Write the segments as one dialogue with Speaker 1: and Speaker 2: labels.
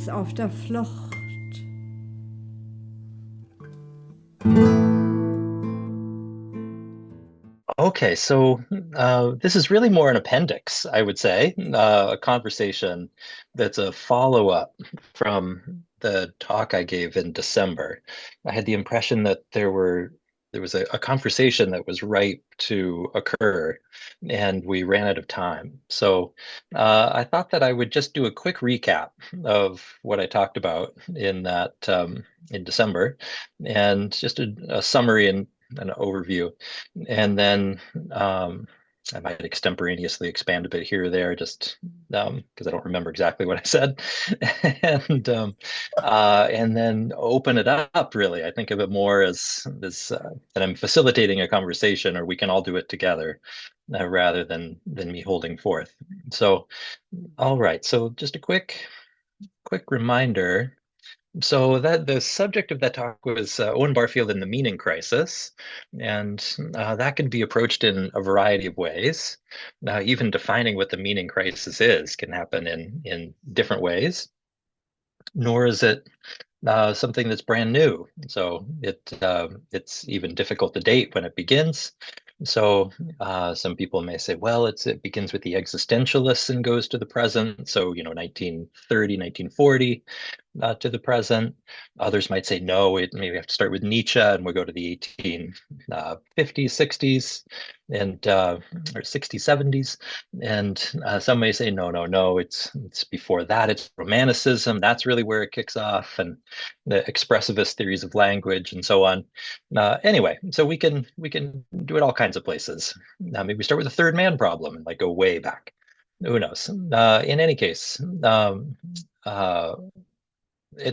Speaker 1: ist auf der Flucht.
Speaker 2: Okay, so this is really more an appendix, I would say, a conversation that's a follow-up from the talk I gave in December. I had the impression that there was a conversation that was ripe to occur, and we ran out of time. So I thought that I would just do a quick recap of what I talked about in that in December, and just a summary and an overview. And then I might extemporaneously expand a bit here or there, just because I don't remember exactly what I said, and then open it up. Really, I think of it more as that I'm facilitating a conversation, or we can all do it together, rather than me holding forth. So, all right. So, just a quick reminder. So that the subject of that talk was Owen Barfield and the meaning crisis, and that can be approached in a variety of ways. Even defining what the meaning crisis is can happen in different ways. Nor is it something that's brand new. So it's even difficult to date when it begins. So some people may say, well, it begins with the existentialists and goes to the present. So, 1930, 1940 to the present. Others might say, no, it maybe have to start with Nietzsche and we'll go to the 1850s, 60s, and or 60s, 70s. And some may say, no, no, no, it's before that. It's Romanticism. That's really where it kicks off, and the expressivist theories of language and so on. Anyway, so we can do it all kinds of places. Maybe we start with the third man problem and like go way back. Who knows? In any case, uh,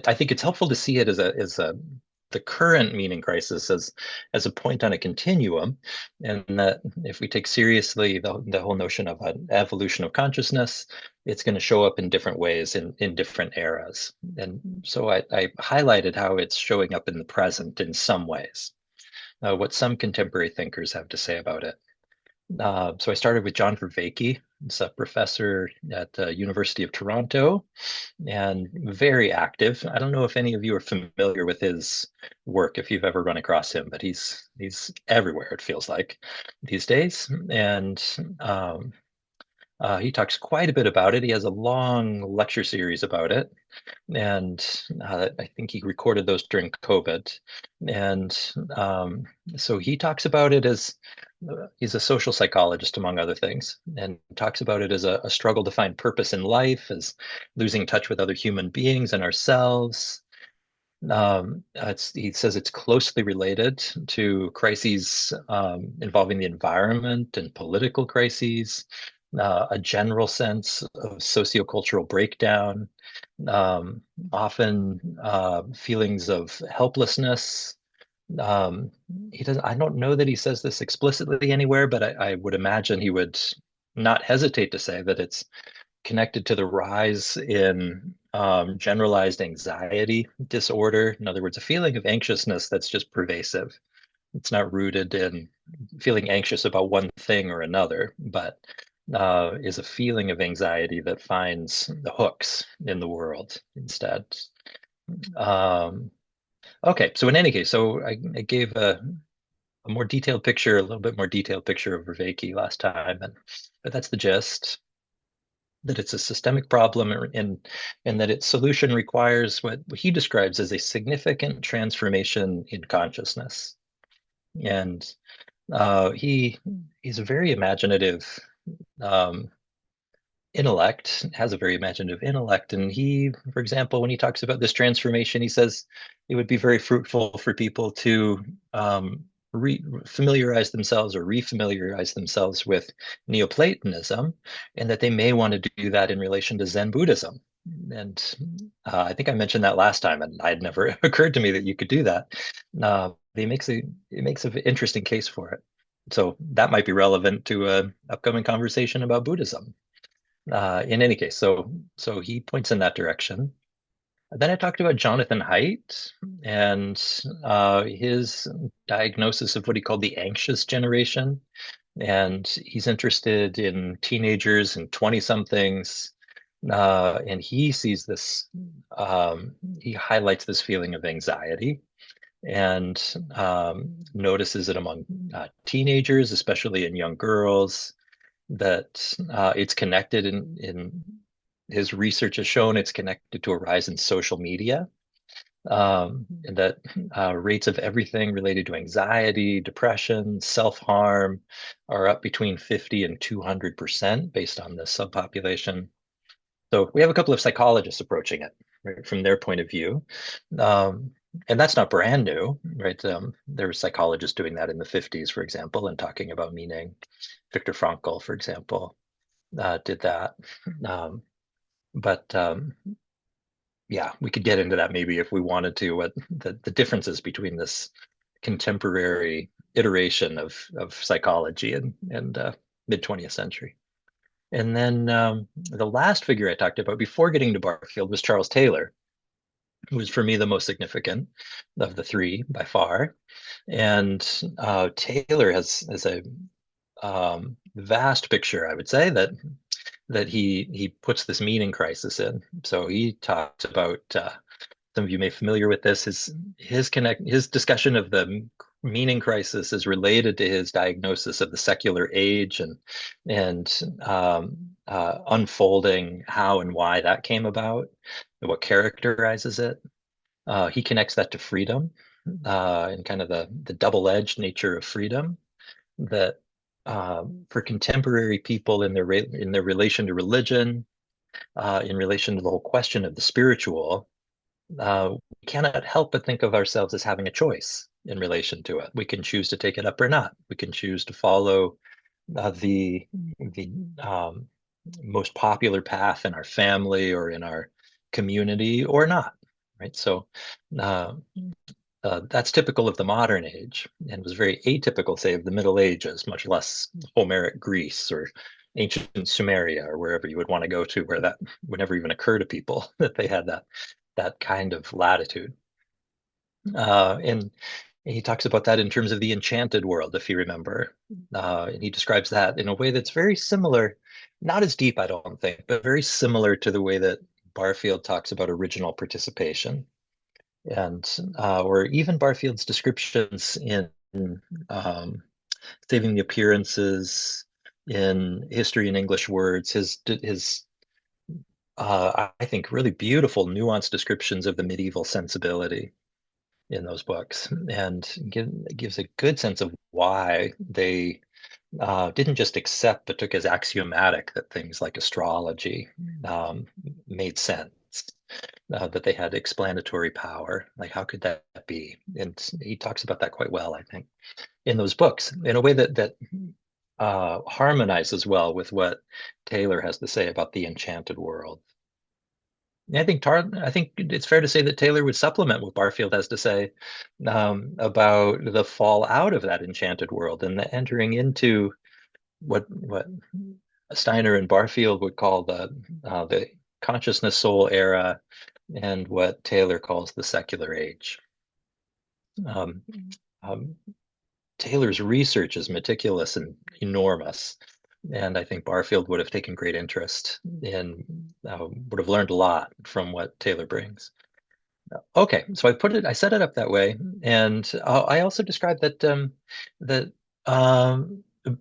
Speaker 2: I think it's helpful to see it as the current meaning crisis as a point on a continuum, and that if we take seriously the whole notion of an evolution of consciousness, it's going to show up in different ways in different eras. And so I highlighted how it's showing up in the present in some ways, what some contemporary thinkers have to say about it. So I started with John Vervaeke. He's a professor at the University of Toronto and very active. I don't know if any of you are familiar with his work, if you've ever run across him, but he's everywhere, it feels like, these days. And he talks quite a bit about it. He has a long lecture series about it, and I think he recorded those during COVID. And so he talks about it as he's a social psychologist, among other things, and talks about it as a struggle to find purpose in life, as losing touch with other human beings and ourselves. He says it's closely related to crises involving the environment and political crises, a general sense of sociocultural breakdown, um, often feelings of helplessness. Um, he doesn't, I don't know that he says this explicitly anywhere, but I would imagine he would not hesitate to say that it's connected to the rise in generalized anxiety disorder. In other words, a feeling of anxiousness that's just pervasive. It's not rooted in feeling anxious about one thing or another, but is a feeling of anxiety that finds the hooks in the world instead. Um, okay, so in any case, so I gave a more detailed picture, a little bit more detailed picture of Vervaeke last time, but that's the gist. That it's a systemic problem, and that its solution requires what he describes as a significant transformation in consciousness. And he's a very imaginative um, intellect, has a very imaginative intellect. And he, for example, when he talks about this transformation, he says it would be very fruitful for people to familiarize themselves or refamiliarize themselves with Neoplatonism, and that they may want to do that in relation to Zen Buddhism. And I think I mentioned that last time, and it had never occurred to me that you could do that. It makes an interesting case for it. So that might be relevant to a upcoming conversation about Buddhism. In any case, so he points in that direction. Then I talked about Jonathan Haidt and his diagnosis of what he called the anxious generation. And he's interested in teenagers and 20 somethings And he sees this, he highlights this feeling of anxiety and notices it among teenagers, especially in young girls, that it's connected in his research has shown it's connected to a rise in social media, and that rates of everything related to anxiety, depression, self-harm are up between 50 and 200% based on this subpopulation. So we have a couple of psychologists approaching it, right, from their point of view. Um, and that's not brand new, right? There were psychologists doing that in the 50s, for example, and talking about meaning. Viktor Frankl, for example, did that. Um, but yeah, we could get into that maybe if we wanted to, what the differences between this contemporary iteration of psychology and mid 20th century. And then the last figure I talked about before getting to Barfield was Charles Taylor, who was for me the most significant of the three by far. And Taylor has a vast picture, I would say, that he puts this meaning crisis in. So he talks about some of you may be familiar with this. His discussion of the meaning crisis is related to his diagnosis of the secular age and unfolding how and why that came about, and what characterizes it. He connects that to freedom and kind of the double-edged nature of freedom that for contemporary people in their relation to religion, in relation to the whole question of the spiritual, we cannot help but think of ourselves as having a choice in relation to it. We can choose to take it up or not. We can choose to follow the most popular path in our family or in our community or not, right? So uh, that's typical of the modern age and was very atypical, say, of the Middle Ages, much less Homeric Greece or ancient Sumeria or wherever you would want to go to, where that would never even occur to people that they had that kind of latitude. And he talks about that in terms of the enchanted world, if you remember. And he describes that in a way that's very similar, not as deep, I don't think, but very similar to the way that Barfield talks about original participation. And or even Barfield's descriptions in um, Saving the Appearances, in History in English Words, his I think really beautiful, nuanced descriptions of the medieval sensibility in those books, and gives a good sense of why they didn't just accept, but took as axiomatic that things like astrology made sense, that they had explanatory power. Like, how could that be? And he talks about that quite well, I think, in those books, in a way that harmonizes well with what Taylor has to say about the enchanted world. I think it's fair to say that Taylor would supplement what Barfield has to say about the fall out of that enchanted world and the entering into what Steiner and Barfield would call the consciousness soul era, and what Taylor calls the secular age. Um, um, Taylor's research is meticulous and enormous, and I think Barfield would have taken great interest in, would have learned a lot from what Taylor brings. Okay, so I set it up that way, and I also described that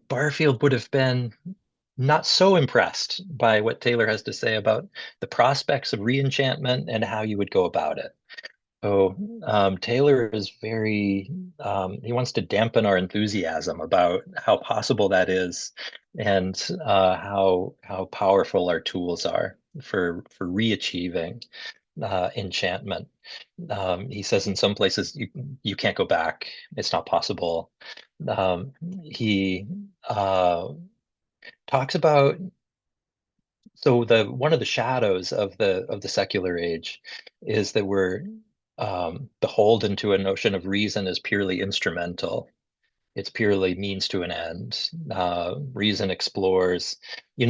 Speaker 2: Barfield would have been not so impressed by what Taylor has to say about the prospects of reenchantment and how you would go about it. So Taylor is he wants to dampen our enthusiasm about how possible that is and how powerful our tools are for re-achieving enchantment. He says in some places you can't go back. It's not possible. He talks about the one of the shadows of the secular age is that we're beholden to a notion of reason as purely instrumental. It's purely means to an end. Reason explores,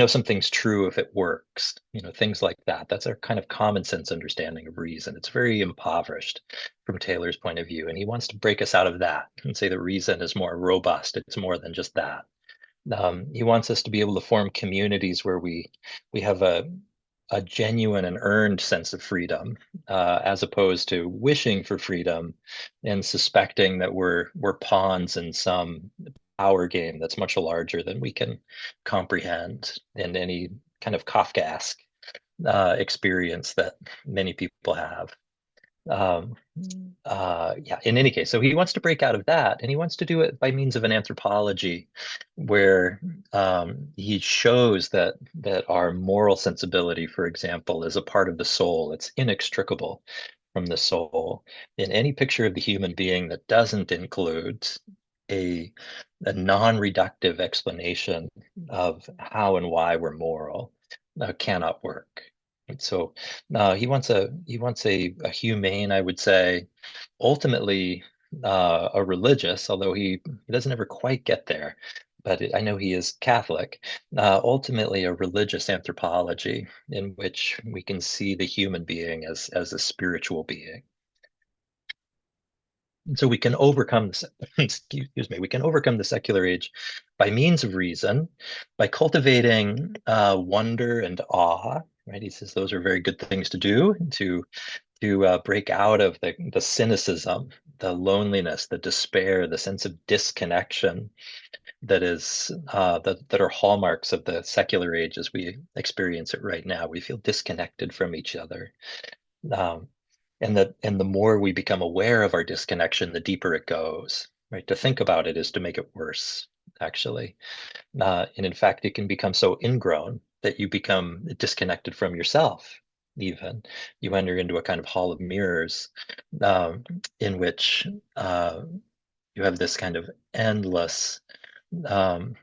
Speaker 2: something's true if it works, things like that. That's our kind of common sense understanding of reason. It's very impoverished from Taylor's point of view, and he wants to break us out of that and say that reason is more robust. It's more than just that. He wants us to be able to form communities where we have a genuine and earned sense of freedom, as opposed to wishing for freedom and suspecting that we're pawns in some power game that's much larger than we can comprehend in any kind of Kafkaesque experience that many people have. Um, yeah, in any case, so he wants to break out of that, and he wants to do it by means of an anthropology where he shows that our moral sensibility, for example, is a part of the soul. It's inextricable from the soul. In any picture of the human being that doesn't include a a non-reductive explanation of how and why we're moral cannot work. And so he wants a humane, I would say, ultimately a religious, although he doesn't ever quite get there. But I know he is Catholic. Ultimately, a religious anthropology in which we can see the human being as a spiritual being. So we can overcome the excuse me, we can overcome the secular age by means of reason, by cultivating wonder and awe. Right? He says those are very good things to do to break out of the cynicism, the loneliness, the despair, the sense of disconnection that is that are hallmarks of the secular age as we experience it right now. We feel disconnected from each other. Um, and the more we become aware of our disconnection, the deeper it goes. Right? To think about it is to make it worse, actually. And in fact, it can become so ingrown that you become disconnected from yourself, even. You enter into a kind of hall of mirrors um, in which you have this kind of endless um,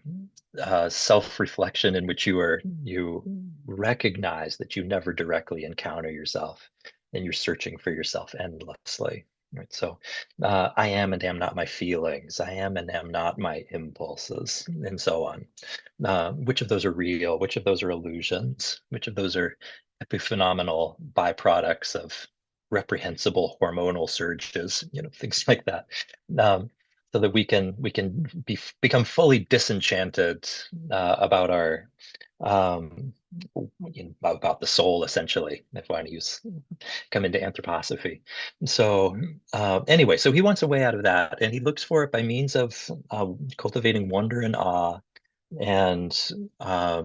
Speaker 2: self-reflection in which you recognize that you never directly encounter yourself and you're searching for yourself endlessly. Right. So I am and am not my feelings. I am and am not my impulses, and so on. Which of those are real? Which of those are illusions? Which of those are epiphenomenal byproducts of reprehensible hormonal surges? Things like that. Um, so that we can become fully disenchanted about our about the soul, essentially, if I want to come into anthroposophy. So anyway, so he wants a way out of that, and he looks for it by means of cultivating wonder and awe and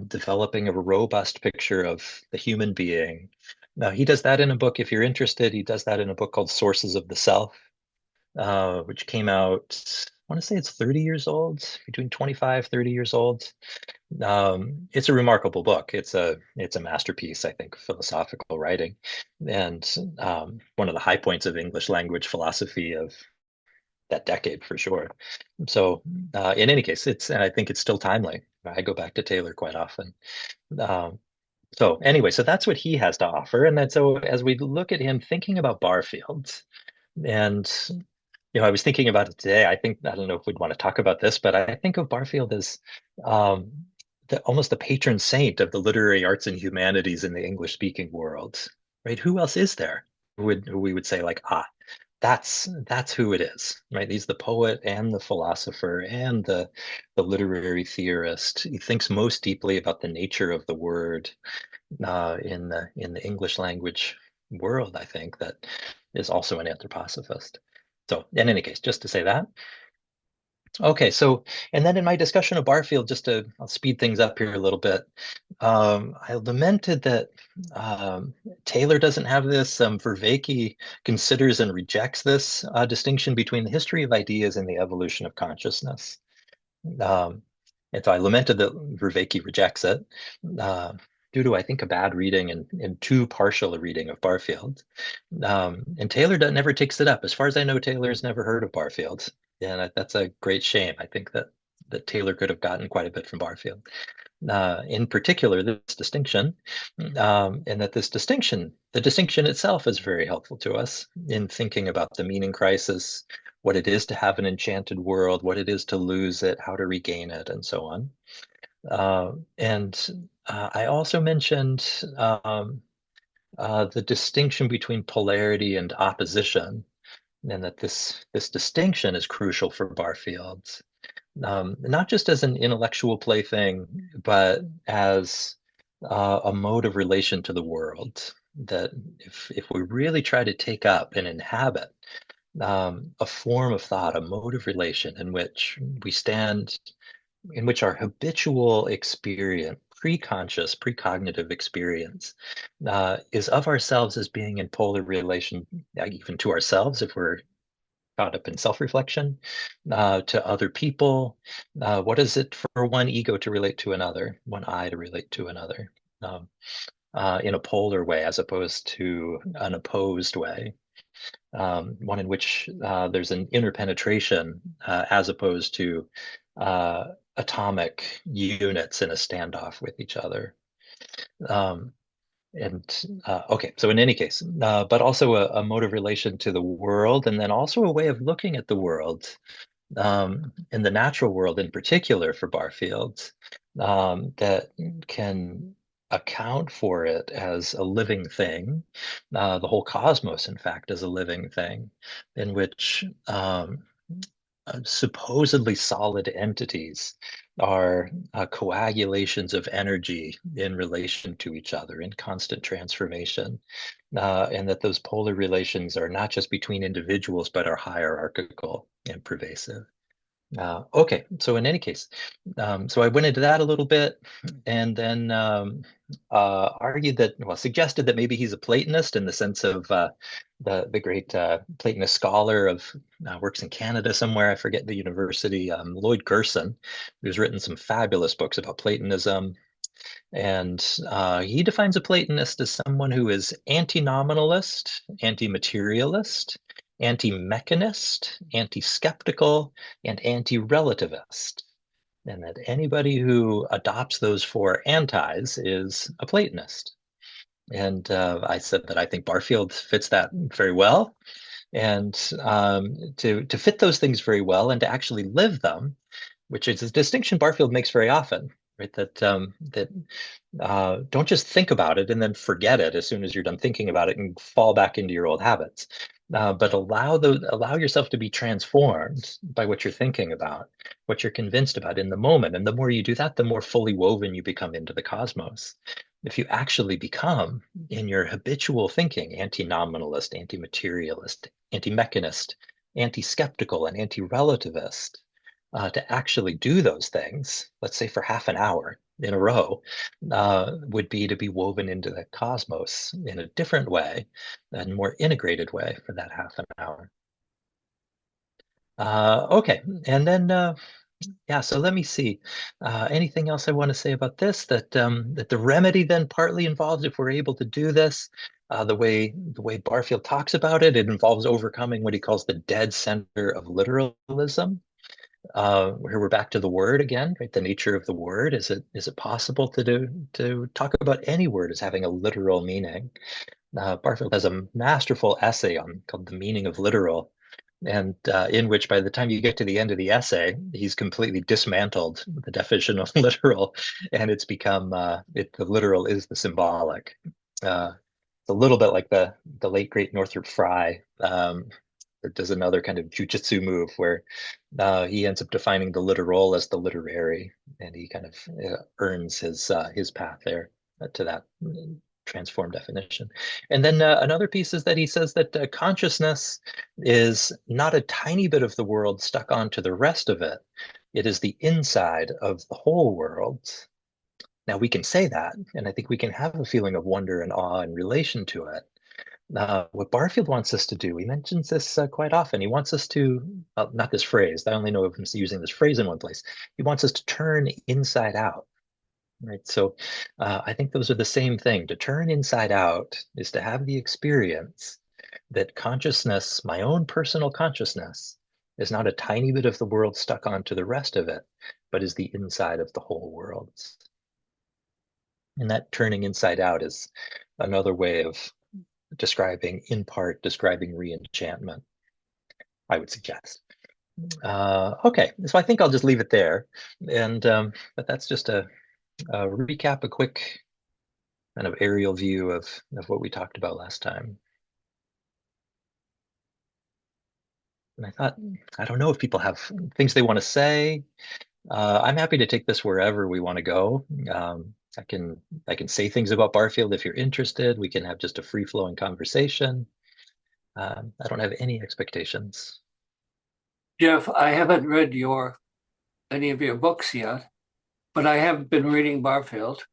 Speaker 2: developing a robust picture of the human being. Now, he does that in a book, if you're interested, he does that in a book called Sources of the Self, which came out, I want to say it's 30 years old, between 25, 30 years old. It's a remarkable book. It's a masterpiece, I think, philosophical writing, and one of the high points of English language philosophy of that decade for sure. So, in any case, and I think it's still timely. I go back to Taylor quite often. Um, so anyway, so that's what he has to offer, and then so as we look at him thinking about Barfield, and I was thinking about it today. I don't know if we'd want to talk about this, but I think of Barfield as um, almost the patron saint of the literary arts and humanities in the English speaking world, right? Who else is there who we would say like, that's who it is, right? He's the poet and the philosopher and the literary theorist. He thinks most deeply about the nature of the word in the English language world, I think, that is also an anthroposophist. So in any case, just to say that. Okay, so and then in my discussion of Barfield, I'll speed things up here a little bit. I lamented that Taylor doesn't have this. Vervaeke considers and rejects this distinction between the history of ideas and the evolution of consciousness. Um, and so I lamented that Vervaeke rejects it due to, I think, a bad reading and too partial a reading of Barfield. And Taylor never takes it up. As far as I know, Taylor's never heard of Barfield. And that's a great shame. I think that Taylor could have gotten quite a bit from Barfield. In particular, this distinction, and that the distinction itself is very helpful to us in thinking about the meaning crisis, what it is to have an enchanted world, what it is to lose it, how to regain it, and so on. And I also mentioned the distinction between polarity and opposition, and that this distinction is crucial for Barfield, not just as an intellectual plaything, but as a mode of relation to the world that if we really try to take up and inhabit a form of thought, a mode of relation in which we stand, in which our habitual experience, pre-conscious, precognitive experience, is of ourselves as being in polar relation, even to ourselves, if we're caught up in self-reflection, to other people. What is it for one ego to relate to another, one I to relate to another, um, in a polar way as opposed to an opposed way, one in which there's an interpenetration as opposed to atomic units in a standoff with each other. Um, and okay, so in any case, but also a mode of relation to the world, and then also a way of looking at the world, in the natural world in particular for Barfield, that can account for it as a living thing, the whole cosmos, in fact, is a living thing, in which supposedly solid entities are coagulations of energy in relation to each other in constant transformation, and that those polar relations are not just between individuals, but are hierarchical and pervasive. Okay, so in any case, so I went into that a little bit, and then argued that, well, suggested that maybe he's a Platonist in the sense of the great Platonist scholar of works in Canada somewhere. I forget the university. Lloyd Gerson, who's written some fabulous books about Platonism, and he defines a Platonist as someone who is anti-nominalist, anti-materialist, anti-mechanist, anti-skeptical, and anti-relativist. And that anybody who adopts those four antis is a Platonist. And I said that I think Barfield fits that very well. And to fit those things very well and to actually live them, which is a distinction Barfield makes very often, right? That don't just think about it and then forget it as soon as you're done thinking about it and fall back into your old habits. But allow yourself to be transformed by what you're thinking about, what you're convinced about in the moment. And the more you do that, the more fully woven you become into the cosmos. If you actually become, in your habitual thinking, anti-nominalist, anti-materialist, anti-mechanist, anti-skeptical, and anti-relativist, to actually do those things, let's say for half an hour in a row, would be to be woven into the cosmos in a different way, a more integrated way for that half an hour. Okay, and then yeah, so let me see. Anything else I want to say about this? That the remedy then partly involves, if we're able to do this, the way Barfield talks about it, it involves overcoming what he calls the dead center of literalism. Here we're back to the word again, right? The nature of the word. Is it possible to talk about any word as having a literal meaning? Barfield has a masterful essay on called "The Meaning of Literal," and in which, by the time you get to the end of the essay, he's completely dismantled the definition of literal, and it's become the literal is the symbolic. It's a little bit like the late great Northrop Frye. Does another kind of jujitsu move where he ends up defining the literal as the literary, and he kind of earns his path there to that transformed definition. And then another piece is that he says that consciousness is not a tiny bit of the world stuck onto the rest of it. It is the inside of the whole world. Now we can say that, and I think we can have a feeling of wonder and awe in relation to it. What Barfield wants us to do, he mentions this quite often. He wants us to, not this phrase, I only know of him using this phrase in one place. He wants us to turn inside out, right? So I think those are the same thing. To turn inside out is to have the experience that consciousness, my own personal consciousness, is not a tiny bit of the world stuck onto the rest of it, but is the inside of the whole world. And that turning inside out is another way of describing, in part, describing re-enchantment, I would suggest. Okay, so I think I'll just leave it there. And but that's just a recap, a quick kind of aerial view of what we talked about last time. And I thought, I don't know if people have things they want to say. I'm happy to take this wherever we want to go. I can I can say things about Barfield if you're interested. We can have just a free-flowing conversation. I don't have any expectations.
Speaker 1: Jeff, I haven't read your any of your books yet, but I have been reading Barfield,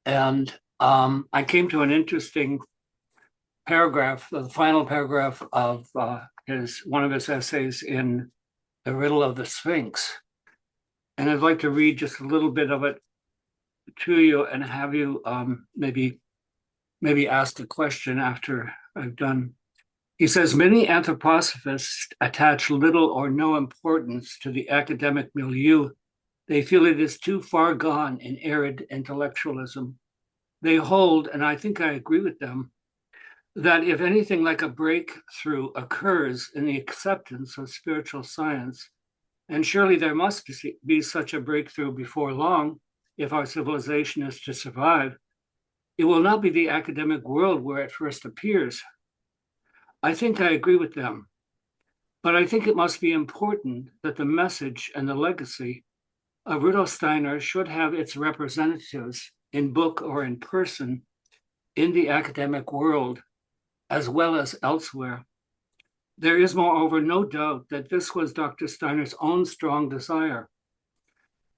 Speaker 1: and I came to an interesting paragraph, the final paragraph of his one of his essays in The Riddle of the Sphinx, and I'd like to read just a little bit of it to you and have you maybe ask a question after I've done. He says many anthroposophists attach little or no importance to the academic milieu. They feel it is too far gone in arid intellectualism. They hold, and I think I agree with them, that if anything like a breakthrough occurs in the acceptance of spiritual science, and surely there must be such a breakthrough before long, if our civilization is to survive, it will not be the academic world where it first appears. I think I agree with them, but I think it must be important that the message and the legacy Rudolf Steiner should have its representatives in book or in person in the academic world as well as elsewhere. There is, moreover, no doubt that this was Dr. Steiner's own strong desire.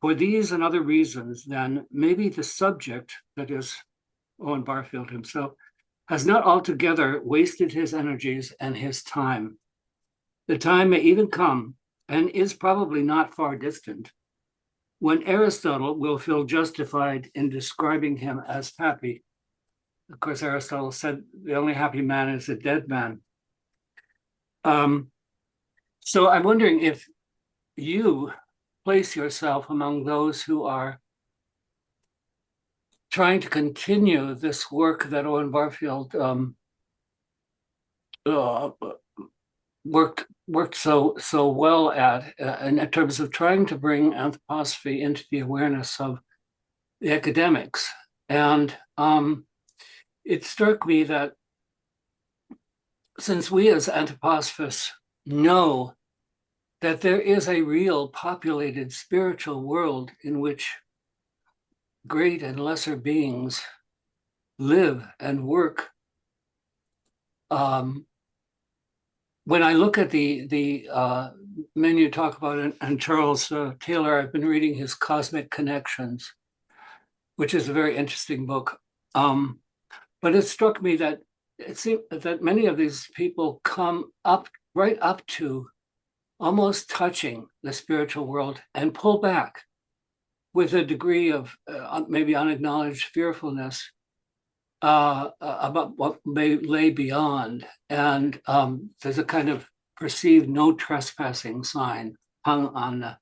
Speaker 1: For these and other reasons, then, maybe the subject, that is, Owen Barfield himself, has not altogether wasted his energies and his time. The time may even come, and is probably not far distant, when Aristotle will feel justified in describing him as happy. Of course, Aristotle said the only happy man is a dead man. So I'm wondering if you place yourself among those who are trying to continue this work that Owen Barfield uh, worked so well at, in terms of trying to bring anthroposophy into the awareness of the academics. And it struck me that since we as anthroposophists know that there is a real populated spiritual world in which great and lesser beings live and work, when I look at the men you talk about, and Charles Taylor, I've been reading his Cosmic Connections, which is a very interesting book. But it struck me that it seemed that many of these people come up right up to almost touching the spiritual world and pull back with a degree of maybe unacknowledged fearfulness about what may lay beyond. And there's a kind of perceived no trespassing sign hung on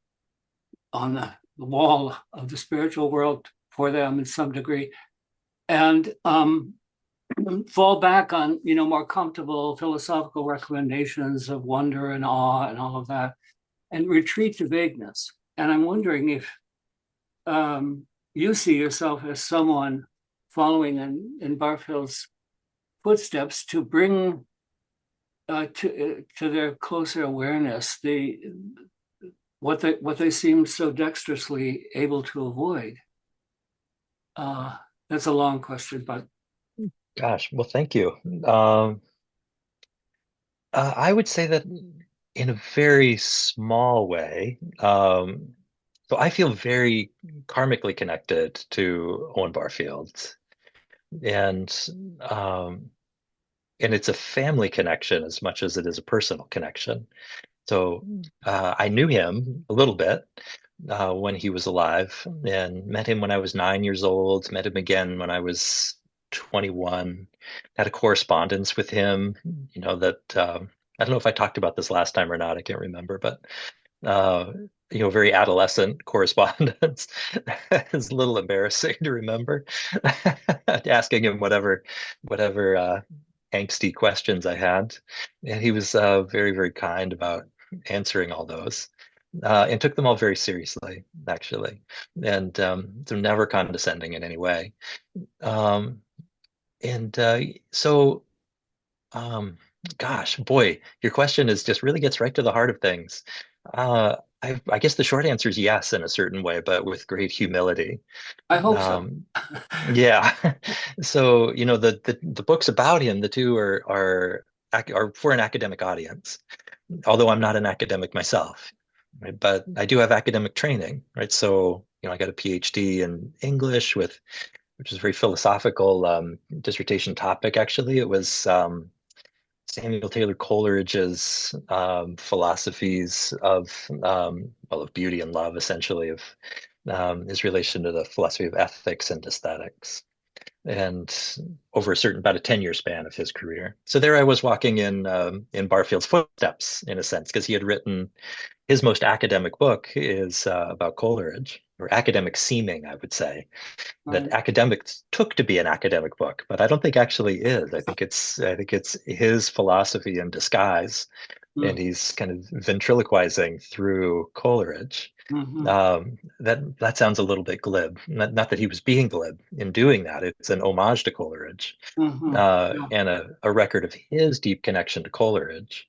Speaker 1: the wall of the spiritual world for them in some degree, and fall back on more comfortable philosophical recommendations of wonder and awe and all of that, and retreat to vagueness. And I'm wondering if you see yourself as someone following in Barfield's footsteps to bring to their closer awareness what they seem so dexterously able to avoid. That's a long question, but
Speaker 2: Gosh, well, thank you. I would say that in a very small way. So I feel very karmically connected to Owen Barfield, and um, and it's a family connection as much as it is a personal connection. So I knew him a little bit when he was alive, and met him when I was 9 years old. Met him again when I was 21. Had a correspondence with him. That I don't know if I talked about this last time or not. I can't remember, but uh, very adolescent correspondence. It's a little embarrassing to remember. Asking him whatever angsty questions I had, and he was very, very kind about answering all those, and took them all very seriously, actually, and so never condescending in any way. Um, and so, um, gosh, boy, your question is just really gets right to the heart of things. I guess the short answer is yes in a certain way, but with great humility.
Speaker 1: I hope so.
Speaker 2: Um, yeah. So, the books about him, the two are for an academic audience, although I'm not an academic myself, right? But I do have academic training, right? So, I got a PhD in English which is a very philosophical dissertation topic, actually. It was Samuel Taylor Coleridge's philosophies of beauty and love, essentially, of his relation to the philosophy of ethics and aesthetics, and over about a 10-year span of his career. So there I was walking in Barfield's footsteps, in a sense, because he had written his most academic book is about Coleridge, or academic seeming, I would say, that
Speaker 1: Right.
Speaker 2: academics took to be an academic book, but I don't think actually is. I think it's his philosophy in disguise, and
Speaker 1: Mm,
Speaker 2: he's kind of ventriloquizing through Coleridge.
Speaker 1: mhm,
Speaker 2: That sounds a little bit glib. Not that he was being glib in doing that. It's an homage to Coleridge,
Speaker 1: mhm. Yeah,
Speaker 2: and a record of his deep connection to Coleridge.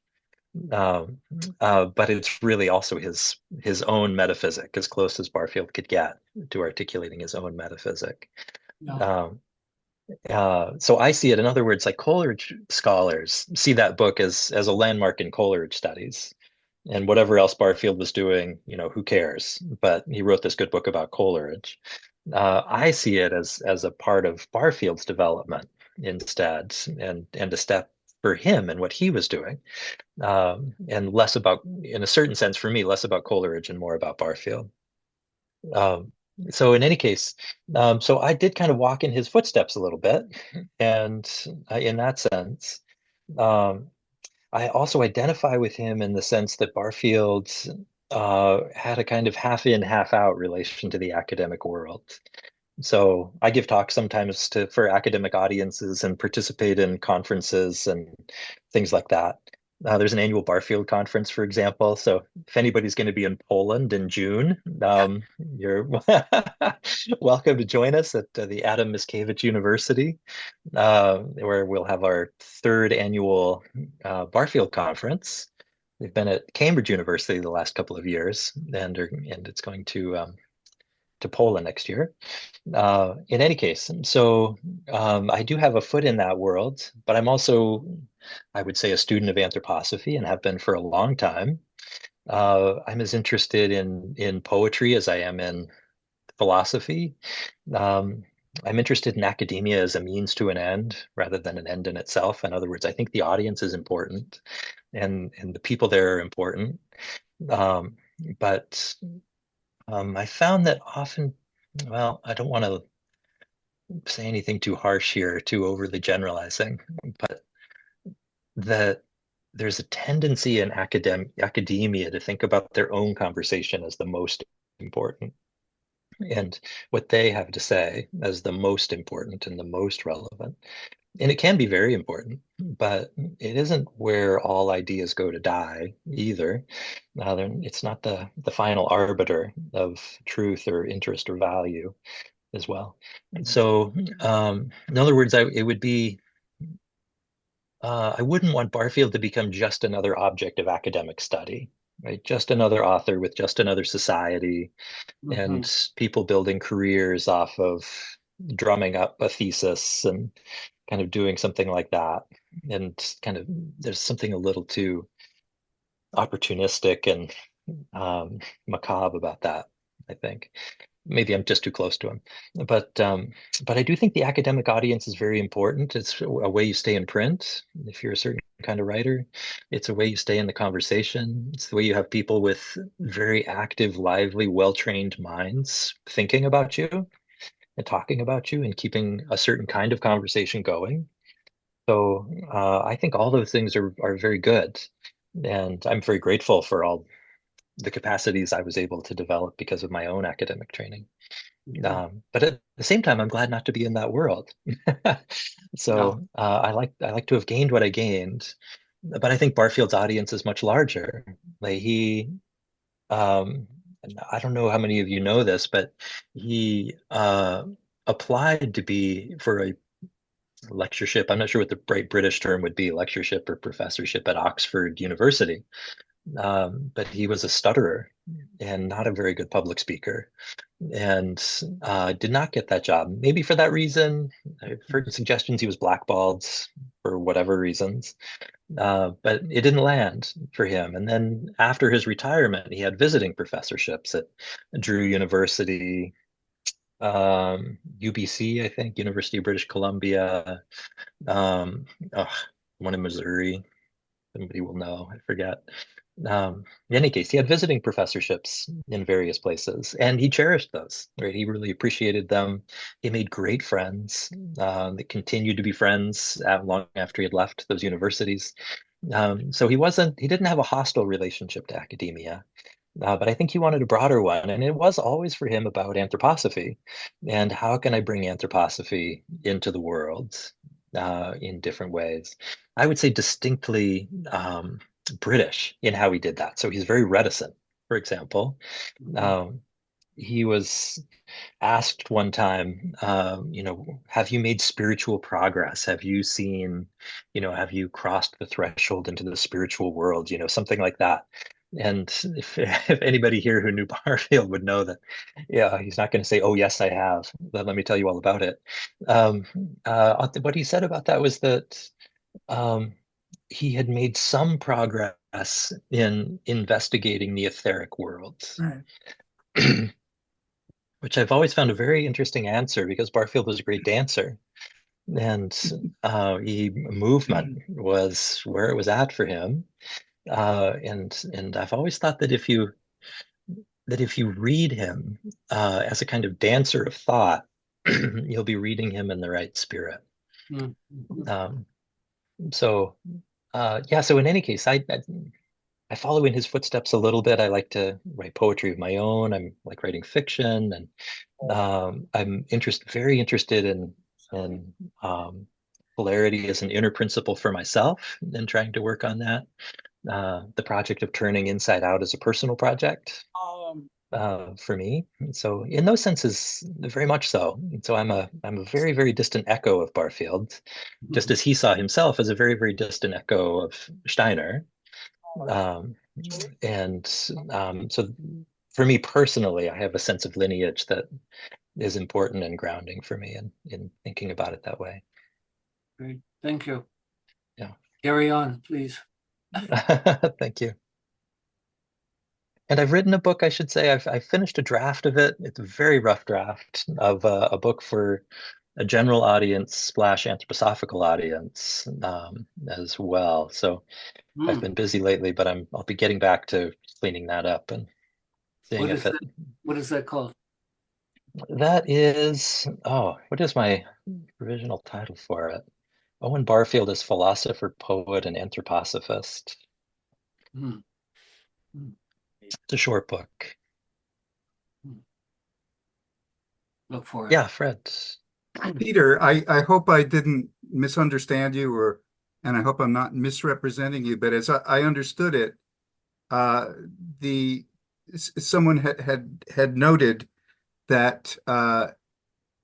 Speaker 2: Um, but it's really also his own metaphysic, as close as Barfield could get to articulating his own metaphysic.
Speaker 1: yeah.
Speaker 2: Um, so I see it, in other words, like Coleridge scholars see that book as a landmark in Coleridge studies. And whatever else Barfield was doing, who cares? But he wrote this good book about Coleridge. I see it as a part of Barfield's development instead, and a step for him and what he was doing, and less about, in a certain sense, for me, less about Coleridge and more about Barfield. Um, so in any case, so I did kind of walk in his footsteps a little bit, and in that sense, um, I also identify with him in the sense that Barfield had a kind of half in, half out relation to the academic world. So I give talks sometimes for academic audiences and participate in conferences and things like that. There's an annual Barfield conference, for example. So if anybody's going to be in Poland in June, you're welcome to join us at the Adam Mickiewicz University, where we'll have our third annual Barfield conference. They've been at Cambridge University the last couple of years, and it's going to Poland next year. In any case, so I do have a foot in that world, but I'm also, I would say, a student of anthroposophy and have been for a long time. I'm as interested in poetry as I am in philosophy. Um, I'm interested in academia as a means to an end rather than an end in itself. In other words, I think the audience is important, and the people there are important. Um, but I found that often, well, I don't want to say anything too harsh here, too overly generalizing, but that there's a tendency in academia to think about their own conversation as the most important, and what they have to say as the most important and the most relevant. And it can be very important, but it isn't where all ideas go to die either. It's not the final arbiter of truth or interest or value as well. So, in other words, it would be, I wouldn't want Barfield to become just another object of academic study, right? Just another author with just another society,
Speaker 1: Mhm.
Speaker 2: and people building careers off of drumming up a thesis and kind of doing something like that. And kind of, there's something a little too opportunistic and macabre about that, I think. Maybe I'm just too close to him, but I do think the academic audience is very important. It's a way you stay in print. If you're a certain kind of writer, it's a way you stay in the conversation. It's the way you have people with very active, lively, well-trained minds thinking about you and talking about you and keeping a certain kind of conversation going. So I think all those things are very good, and I'm very grateful for all the capacities I was able to develop because of my own academic training.
Speaker 1: Mhm.
Speaker 2: But at the same time, I'm glad not to be in that world.
Speaker 1: Yeah.
Speaker 2: So I like to have gained what I gained, but I think Barfield's audience is much larger. Like um, and I don't know how many of you know this, but he applied to be for a lectureship. I'm not sure what the right British term would be, lectureship or professorship at Oxford University. but he was a stutterer and not a very good public speaker, and did not get that job. Maybe for that reason. I've heard suggestions he was blackballed for whatever reasons, but it didn't land for him. And then after his retirement, he had visiting professorships at Drew University, UBC, I think, University of British Columbia, um, ugh, one in Missouri. Somebody will know, I forget. In any case, he had visiting professorships in various places, and he cherished those, right? He really appreciated them. He made great friends that continued to be friends long after he had left those universities. So he didn't have a hostile relationship to academia, but I think he wanted a broader one, and it was always for him about anthroposophy and how can I bring anthroposophy into the world in different ways. I would say distinctly British in how he did that. So he's very reticent, for example. Um, he was asked one time, have you made spiritual progress? Have you seen, have you crossed the threshold into the spiritual world? Something like that. And if anybody here who knew Barfield would know that, yeah, he's not going to say, "Oh, yes, I have." But let me tell you all about it. Um, what he said about that was that um, he had made some progress in investigating the etheric worlds.
Speaker 3: Right.
Speaker 2: Which I've always found a very interesting answer because Barfield was a great dancer, and movement was where it was at for him. And I've always thought that if you read him as a kind of dancer of thought, you'll be reading him in the right spirit.
Speaker 1: Mm-hmm.
Speaker 2: So yeah. So in any case, I follow in his footsteps a little bit. I like to write poetry of my own. I'm like writing fiction, and I'm very interested in polarity as an inner principle for myself, and trying to work on that. The project of turning inside out as a personal project for me. So in those senses, very much so. So I'm a very, very distant echo of Barfield, just as he saw himself as a very, very distant echo of Steiner. Um, and so for me personally, I have a sense of lineage that is important and grounding for me in thinking about it that way.
Speaker 1: Great. Thank you.
Speaker 2: Yeah.
Speaker 1: Carry on, please.
Speaker 2: Thank you. And I've written a book, I should say. I finished a draft of it. It's a very rough draft of a book for a general audience slash anthroposophical audience as well. So I've been busy lately, but I'll be getting back to cleaning that up and seeing if it.
Speaker 1: What is that called?
Speaker 2: That is, what is my original title for it? Owen Barfield is philosopher, poet, and anthroposophist.
Speaker 1: Hmm. Hmm.
Speaker 2: It's a short book.
Speaker 1: Look for it.
Speaker 2: Yeah, Fred.
Speaker 3: Peter, I hope I didn't misunderstand you, and I hope I'm not misrepresenting you, but as I understood it, the someone had noted that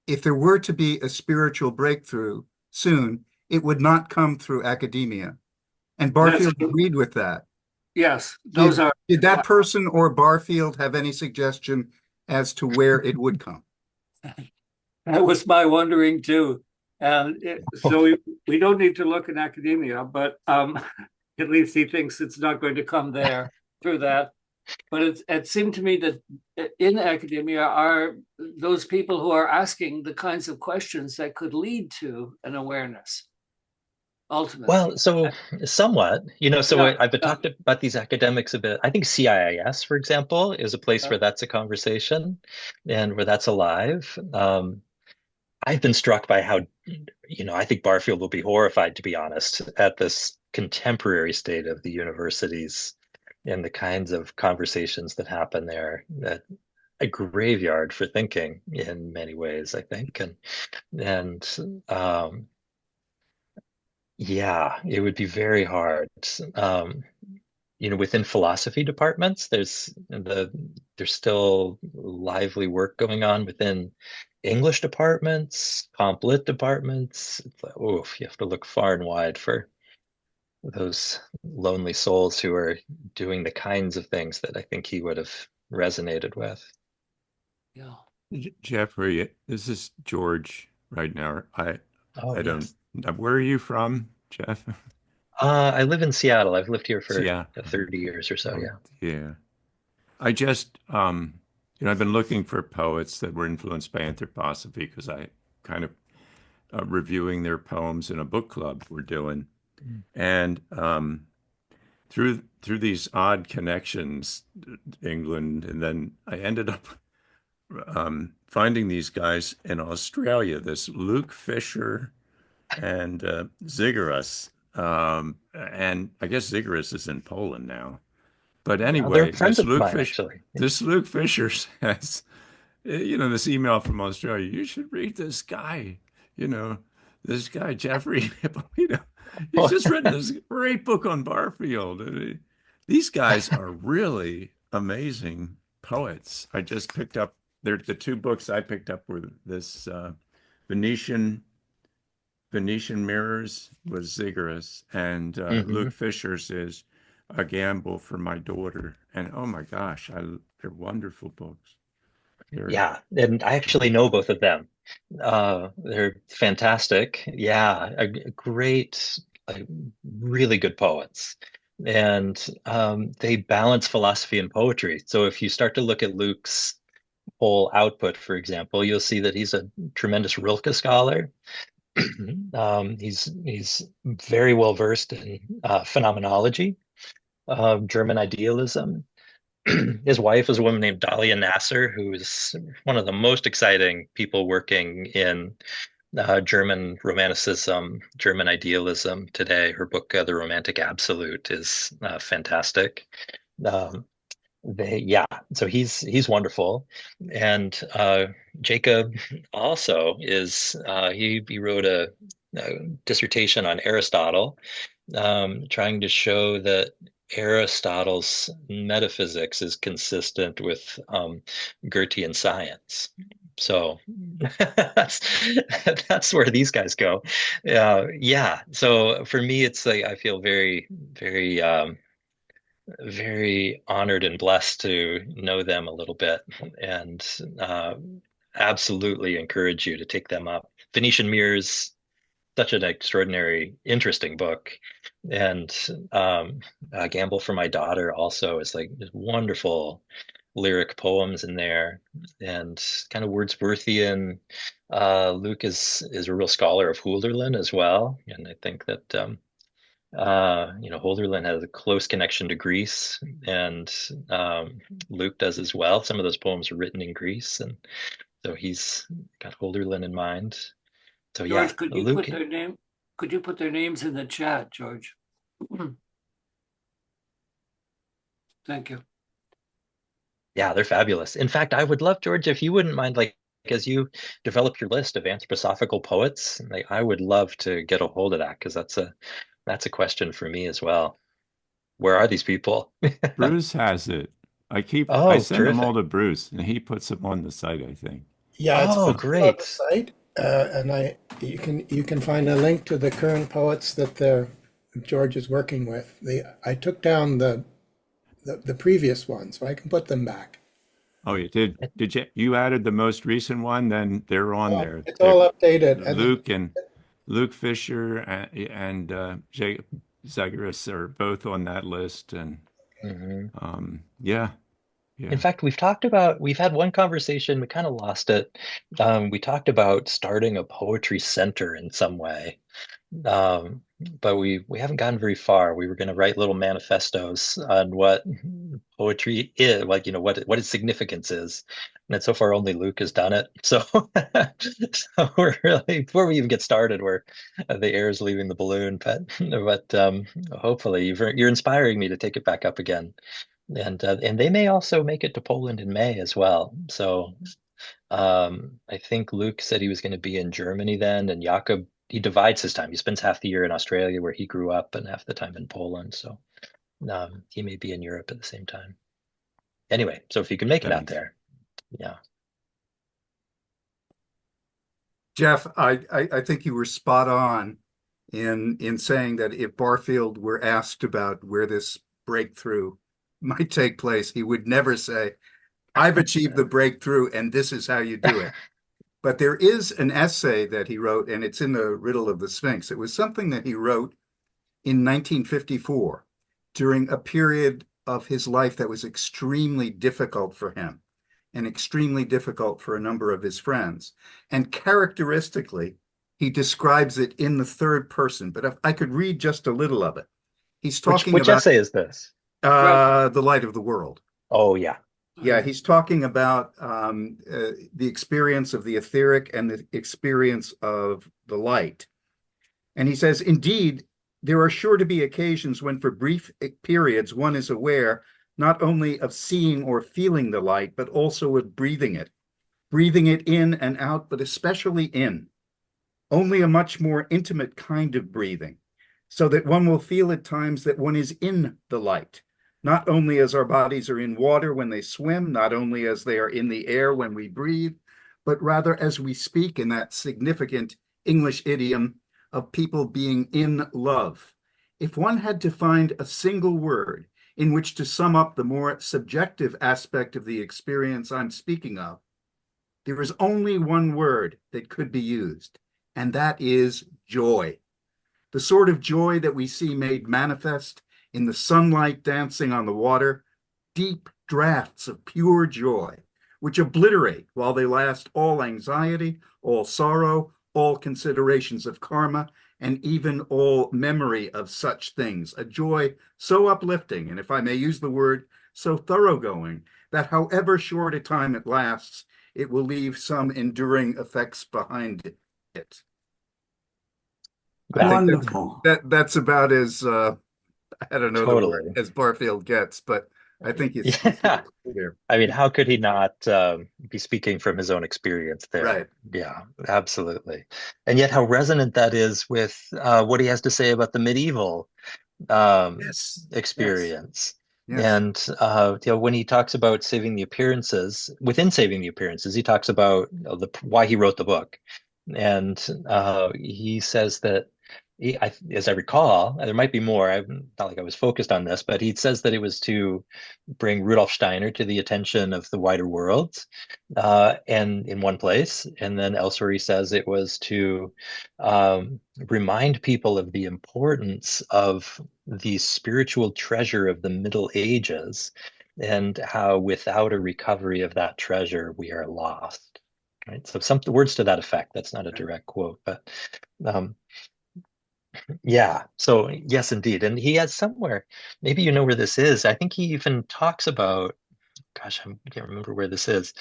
Speaker 3: if there were to be a spiritual breakthrough soon, it would not come through academia. And Barfield agreed with that.
Speaker 1: Yes,
Speaker 3: Did that person or Barfield have any suggestion as to where it would come?
Speaker 1: That was my wondering too. And so we don't need to look in academia, but at least he thinks it's not going to come there through that. But it seemed to me that in academia are those people who are asking the kinds of questions that could lead to an awareness, ultimately.
Speaker 2: Well, so somewhat, I've been talked about these academics a bit. I think CIIS, for example, is a place where that's a conversation and where that's alive. I've been struck by how, I think Barfield will be horrified, to be honest, at this contemporary state of the universities and the kinds of conversations that happen there. A graveyard for thinking in many ways, I think, and yeah, it would be very hard. Within philosophy departments, there's still lively work going on within English departments, comp lit departments. It's like, oof, you have to look far and wide for those lonely souls who are doing the kinds of things that I think he would have resonated with.
Speaker 1: Yeah.
Speaker 4: Jeffrey, this is George right now.
Speaker 2: Oh,
Speaker 4: I don't.
Speaker 2: yes.
Speaker 4: Where are you from, Jeff?
Speaker 2: I live in Seattle. I've lived here for
Speaker 4: Yeah.
Speaker 2: 30 years or so.
Speaker 4: Oh,
Speaker 2: Yeah.
Speaker 4: yeah. I just, I've been looking for poets that were influenced by anthroposophy because I kind of reviewing their poems in a book club we're doing, and through these odd connections, England, and then I ended up finding these guys in Australia. This Luke Fisher and Zigorus, and I guess Zigorus is in Poland now. But
Speaker 2: They're
Speaker 4: anyway,
Speaker 2: friends of mine, actually.
Speaker 4: This Luke Fisher says, this email from Australia, you should read this guy, you know, this guy, Jeffrey Hipolito. He's just written this great book on Barfield. These guys are really amazing poets. I just picked up, the two books I picked up were this Venetian Mirrors was Zigorus, and Luke Fisher's is A Gamble for My Daughter. And oh my gosh, they're wonderful books.
Speaker 2: Yeah, and I actually know both of them. They're fantastic. Yeah, great, really good poets. And they balance philosophy and poetry. So if you start to look at Luke's whole output, for example, you'll see that he's a tremendous Rilke scholar. He's very well versed in phenomenology, German idealism. His wife is a woman named Dahlia Nasser, who is one of the most exciting people working in German Romanticism, German idealism today. Her book, The Romantic Absolute, is fantastic. Um, yeah, so he's wonderful, and Jacob also is. He wrote a dissertation on Aristotle, trying to show that Aristotle's metaphysics is consistent with Goethean science. So that's that's where these guys go. Yeah. So for me, it's like I feel very, very, very honored and blessed to know them a little bit, and absolutely encourage you to take them up. Venetian Mirrors, such an extraordinary, interesting book. And Gamble for My Daughter also is like just wonderful lyric poems in there, and kind of Wordsworthian. Luke is a real scholar of Hölderlin as well, and I think that Hölderlin has a close connection to Greece, and Luke does as well. Some of those poems are written in Greece, and so he's got Hölderlin in mind. So yeah,
Speaker 1: George,
Speaker 2: Luke.
Speaker 1: could you put their names in the chat, George? Thank you.
Speaker 2: Yeah, they're fabulous. In fact, I would love, George, if you wouldn't mind, like, as you develop your list of anthroposophical poets, like, I would love to get a hold of that, because that's a question for me as well. Where are these people?
Speaker 4: Bruce has it. I
Speaker 2: Oh,
Speaker 4: send them all
Speaker 2: terrific.
Speaker 4: to Bruce, and he puts them on the site, I think.
Speaker 5: Yeah, it's
Speaker 2: Oh,
Speaker 5: posted on the
Speaker 2: great.
Speaker 5: site, and you can find a link to the current poets that George is working with. I took down the previous one, so I can put them back.
Speaker 4: Oh, you did. Did you added the most recent one? Then they're on there.
Speaker 5: It's all updated, and
Speaker 4: Luke Fisher and Jacob Zagreus are both on that list, and yeah.
Speaker 2: In fact, we've had one conversation, we kind of lost it. We talked about starting a poetry center in some way. Um, but we haven't gotten very far. We were going to write little manifestos on what poetry is, like, what its significance is. And so far, only Luke has done it. So, so we're really, before we even get started, the air is leaving the balloon. But hopefully, you're inspiring me to take it back up again. And they may also make it to Poland in May as well. So I think Luke said he was going to be in Germany then, and Jakob, he divides his time. He spends half the year in Australia where he grew up and half the time in Poland. So he may be in Europe at the same time. Anyway, so if you can make it out
Speaker 4: Thanks.
Speaker 2: there, yeah.
Speaker 3: Jeff, I think you were spot on in saying that if Barfield were asked about where this breakthrough might take place, he would never say, I've achieved the breakthrough and this is how you do it. But there is an essay that he wrote, and it's in the Riddle of the Sphinx. It was something that he wrote in 1954 during a period of his life that was extremely difficult for him and extremely difficult for a number of his friends. And characteristically, he describes it in the third person. But if I could read just a little of it. He's talking
Speaker 2: Which
Speaker 3: about
Speaker 2: essay is this?
Speaker 3: The Light of the World.
Speaker 2: Oh, yeah.
Speaker 3: Yeah, he's talking about the experience of the etheric and the experience of the light. And he says, indeed, there are sure to be occasions when for brief periods one is aware not only of seeing or feeling the light, but also of breathing it in and out, but especially in. Only a much more intimate kind of breathing, so that one will feel at times that one is in the light, not only as our bodies are in water when they swim, not only as they are in the air when we breathe, but rather as we speak in that significant English idiom of people being in love. If one had to find a single word in which to sum up the more subjective aspect of the experience I'm speaking of, there is only one word that could be used, and that is joy. The sort of joy that we see made manifest in the sunlight dancing on the water, deep draughts of pure joy, which obliterate while they last all anxiety, all sorrow, all considerations of karma, and even all memory of such things. A joy so uplifting, and if I may use the word, so thoroughgoing, that however short a time it lasts, it will leave some enduring effects behind it.
Speaker 1: Wonderful.
Speaker 3: That's about as I don't know the word,
Speaker 2: Totally.
Speaker 3: as Barfield gets, but I think it's
Speaker 2: Yeah.
Speaker 3: clear.
Speaker 2: I mean, how could he not be speaking from his own experience there?
Speaker 3: Right.
Speaker 2: Yeah, absolutely. And yet, how resonant that is with what he has to say about the medieval
Speaker 3: Yes.
Speaker 2: experience.
Speaker 3: Yes.
Speaker 2: And when he talks about saving the appearances, within saving the appearances, he talks about why he wrote the book. And he says that as I recall, there might be more. I'm not like I was focused on this, but he says that it was to bring Rudolf Steiner to the attention of the wider world, and in one place, and then elsewhere he says it was to remind people of the importance of the spiritual treasure of the Middle Ages, and how without a recovery of that treasure, we are lost. Right. So some words to that effect. That's not a direct quote, but yeah. So yes, indeed. And he has somewhere, maybe you know where this is. I think he even talks about, gosh, I can't remember where this is.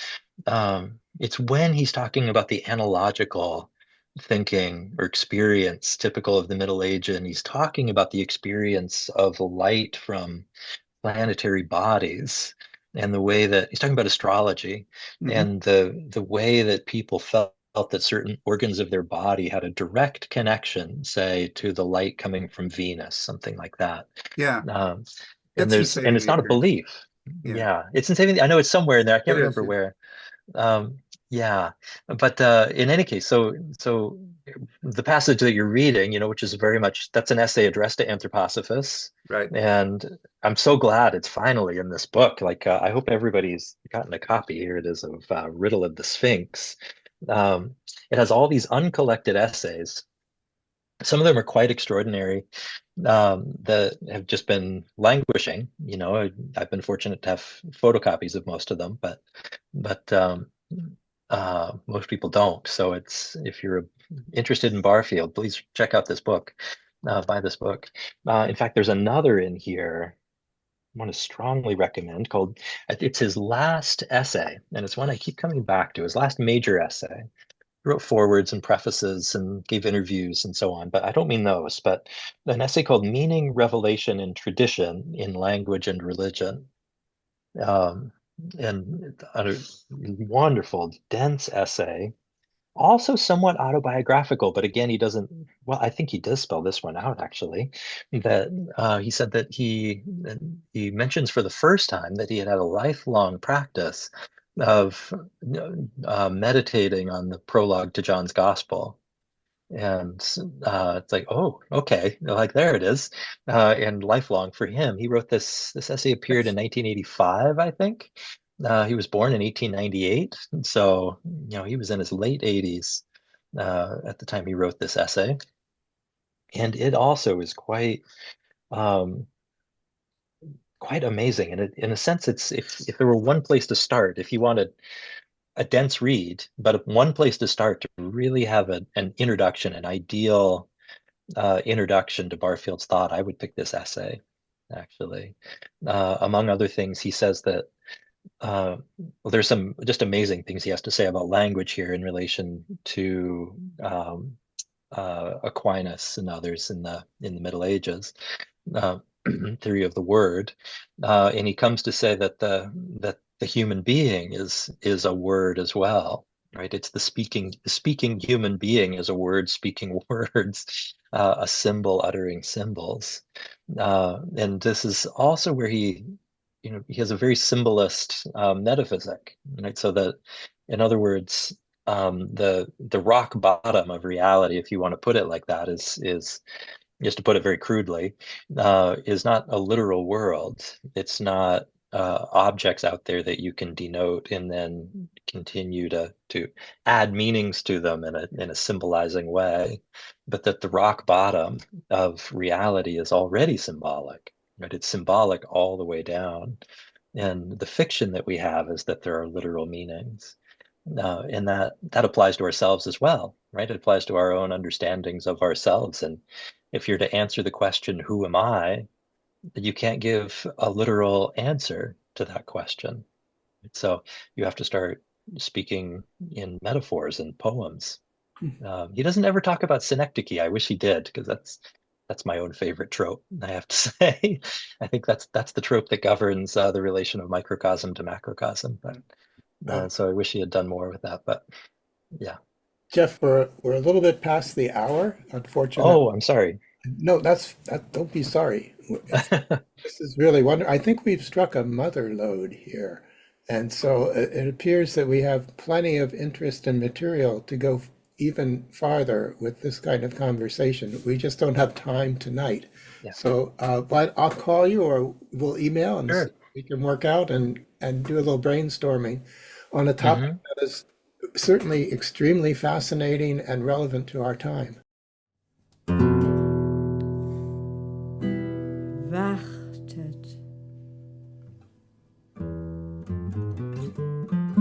Speaker 2: It's when he's talking about the analogical thinking or experience typical of the Middle Age, and he's talking about the experience of light from planetary bodies, and the way that he's talking about astrology, and the way that people felt that certain organs of their body had a direct connection, say, to the light coming from Venus, something like that.
Speaker 3: Yeah.
Speaker 2: And
Speaker 3: That's
Speaker 2: it's not a belief. Yeah, it's in saving. I know it's somewhere in there. I can't remember where. Yeah, but in any case, so the passage that you're reading, which is very much, that's an essay addressed to anthroposophists,
Speaker 3: right?
Speaker 2: And I'm so glad it's finally in this book. Like, I hope everybody's gotten a copy. Here it is of Riddle of the Sphinx. It has all these uncollected essays. Some of them are quite extraordinary, that have just been languishing. I've been fortunate to have photocopies of most of them, but most people don't. So if you're interested in Barfield, please check out this book, buy this book. In fact, there's another in here I want to strongly recommend called, it's his last essay, and it's one I keep coming back to, his last major essay. He wrote forewords and prefaces and gave interviews and so on, but I don't mean those, but an essay called Meaning, Revelation, and Tradition in Language and Religion. And a wonderful, dense essay, also somewhat autobiographical, but again, he doesn't, well, I think he does spell this one out, actually, that he said that he mentions for the first time that he had a lifelong practice of meditating on the prologue to John's Gospel. And it's like, oh, okay, like there it is. And lifelong for him. He wrote this essay appeared in 1985, I think. He was born in 1898, and so he was in his late 80s at the time he wrote this essay. And it also is um, quite amazing. And in a sense, it's if there were one place to start, if you wanted a dense read, but one place to start to really have an introduction, an ideal introduction to Barfield's thought, I would pick this essay, actually. Among other things, he says that well, there's some just amazing things he has to say about language here in relation to Aquinas and others in the Middle Ages, theory of the word, and he comes to say that the human being is a word as well, right? It's the speaking human being is a word speaking words, a symbol uttering symbols, and this is also where he has a very symbolist metaphysic, right? So that, in other words, the rock bottom of reality, if you want to put it like that, is just to put it very crudely, is not a literal world. It's not objects out there that you can denote and then continue to add meanings to them in a symbolizing way, but that the rock bottom of reality is already symbolic, right? It's symbolic all the way down. And the fiction that we have is that there are literal meanings. And that applies to ourselves as well, right? It applies to our own understandings of ourselves. And if you're to answer the question, who am I? You can't give a literal answer to that question. So you have to start speaking in metaphors and poems. He doesn't ever talk about synecdoche. I wish he did, because that's my own favorite trope, I have to say. I think that's the trope that governs the relation of microcosm to macrocosm. But so I wish he had done more with that. But yeah.
Speaker 5: Jeff, we're a little bit past the hour, unfortunately.
Speaker 2: Oh, I'm sorry.
Speaker 5: No, don't be sorry. This is really wonderful. I think we've struck a mother lode here. And so it appears that we have plenty of interest and material to go even farther with this kind of conversation. We just don't have time tonight.
Speaker 2: Yeah.
Speaker 5: So but I'll call you or we'll email and
Speaker 2: Sure.
Speaker 5: see if we can work out and do a little brainstorming on a topic that is certainly extremely fascinating and relevant to our time.
Speaker 6: Wartet.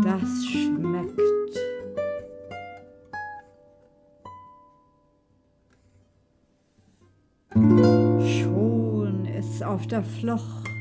Speaker 6: Das schmeckt. Schon ist's auf der Flucht.